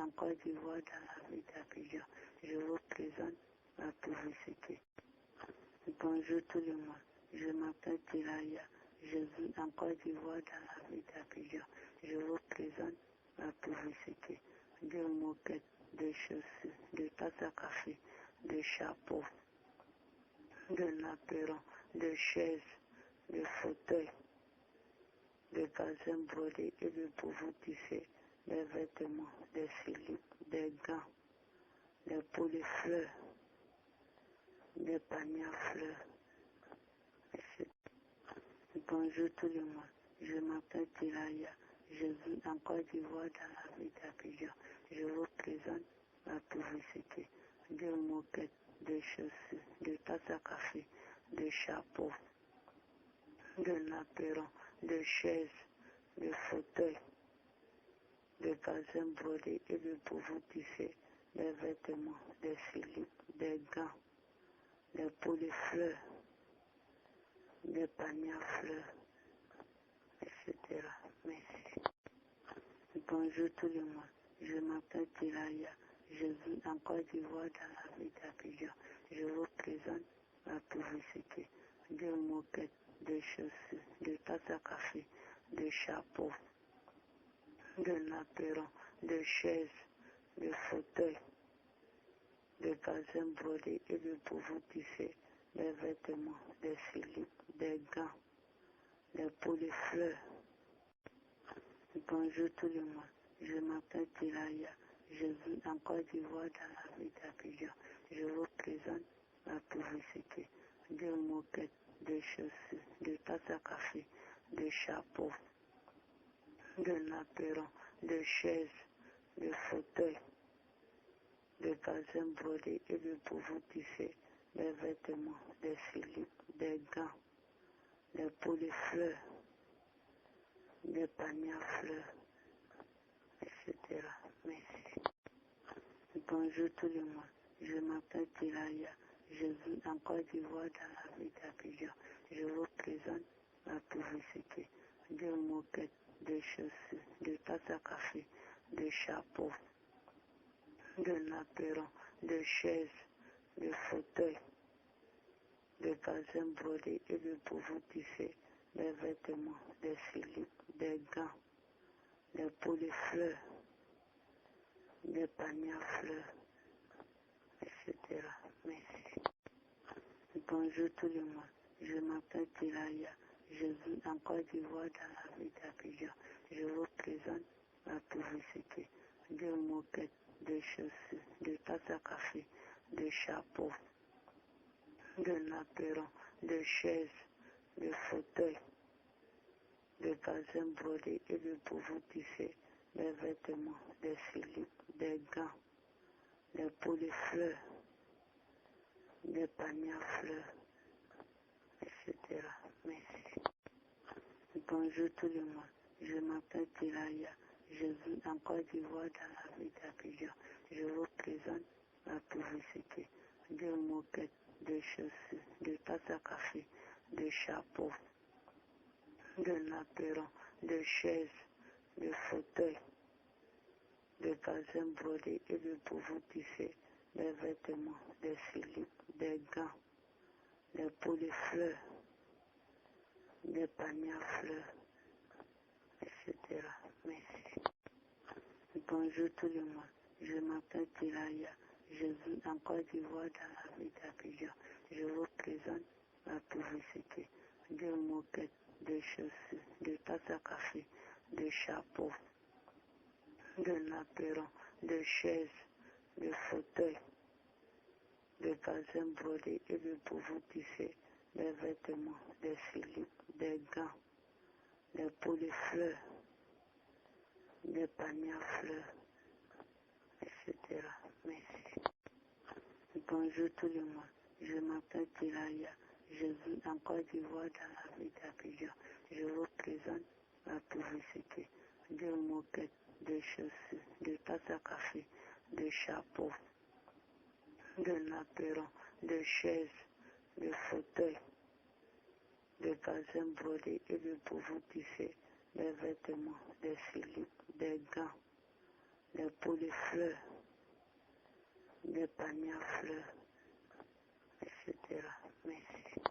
en Côte d'Ivoire dans la ville d'Abidjan. Je vous présente la publicité. Bonjour tout le monde, je m'appelle Tiraya. Je vis en Côte d'Ivoire dans la ville d'Abidjan. Je vous présente la publicité. Des moquettes, des chaussures, des tasses à café, des chapeaux, de l'apéron, des chaises, des fauteuils, des bazins brodés et de vous tisser, des vêtements, des slips, des gants, des pots fleurs, des paniers à fleurs, etc. Bonjour tout le monde, je m'appelle Tiraya. Je vis en Côte d'Ivoire dans la ville d'Abidjan. Je vous présente la publicité. Des moquettes, des chaussures, des tasses à café, des chapeaux, de l'apéron, des chaises, des fauteuils, des bazins brodés et de vous tisser, des vêtements, des slips, des gants, des pots fleurs, des paniers à fleurs, etc. Merci. Bonjour tout le monde, je m'appelle Tiraya. Je vis en Côte d'Ivoire dans la ville d'Abidjan. Je vous présente la publicité. Des moquettes, des chaussures, des tasses à café, des chapeaux, de l'apéron, des chaises, des fauteuils, des bazins brodés et de vous tisser, des vêtements, des slips, des gants, des pots fleurs. Bonjour tout le monde, je m'appelle Tiraya. Je vis en Côte d'Ivoire dans la ville d'Abidjan. Je vous présente la publicité. Des moquettes, des chaussures, des tasses à café, des chapeaux, de l'apéron, des chaises, des fauteuils, des bazins brodés et de vous tisser, des vêtements, des slips, des gants, des pots fleurs, des paniers à fleurs, etc. Merci. Bonjour tout le monde, je m'appelle Tiraya. Je vis en Côte d'Ivoire dans la ville d'Abidjan. Je vous présente la publicité. Des moquettes, des chaussures, des tasses à café, des chapeaux, de l'apéron, des chaises, des fauteuils, des bazins brodés et de vous tisser, des vêtements, des slips, des gants, des pots fleurs, des paniers à fleurs, etc. Merci. Bonjour tout le monde, je m'appelle Tiraya. Je vis en Côte d'Ivoire dans la ville d'Abidjan. Je vous présente la publicité. Des moquettes, des chaussures, des tasses à café, des chapeaux, de l'apéron, des chaises, des fauteuils, des bazins brodés et de vous tisser, des vêtements, des slips, des gants, des pots fleurs, des paniers à fleurs, etc. Merci. Bonjour tout le monde, je m'appelle Tiraya. Je vis en Côte d'Ivoire dans la ville d'Abidjan. Je vous présente la publicité. Des moquettes, des chaussures, des tasses à café, des chapeaux, de l'apéron, des chaises, des fauteuils, des bazins brodés et de vous tisser, des vêtements, des slips, des gants, des pots fleurs, des paniers à fleurs, etc. Merci. Bonjour tout le monde, je m'appelle Tiraya. Je vis en Côte d'Ivoire dans la ville d'Abidjan. Je vous présente la publicité. Des moquettes, des chaussures, des tasses à café, des chapeaux, de l'apéron, des chaises, des fauteuils, des bazins brodés et de vous tisser, des vêtements, des slips, des gants, des pots fleurs, des paniers à fleurs, etc. Merci. Bonjour tout le monde, je m'appelle Tiraya. Je vis en Côte d'Ivoire dans la ville d'Abidjan. Je vous présente la publicité. Des moquettes, des chaussures, des tasses à café, des chapeaux, de l'apéron, des chaises, des fauteuils, des bazins brodés et de vous tisser, des vêtements, des slips, des gants, des pots de fleurs, des paniers à fleurs, etc. Merci.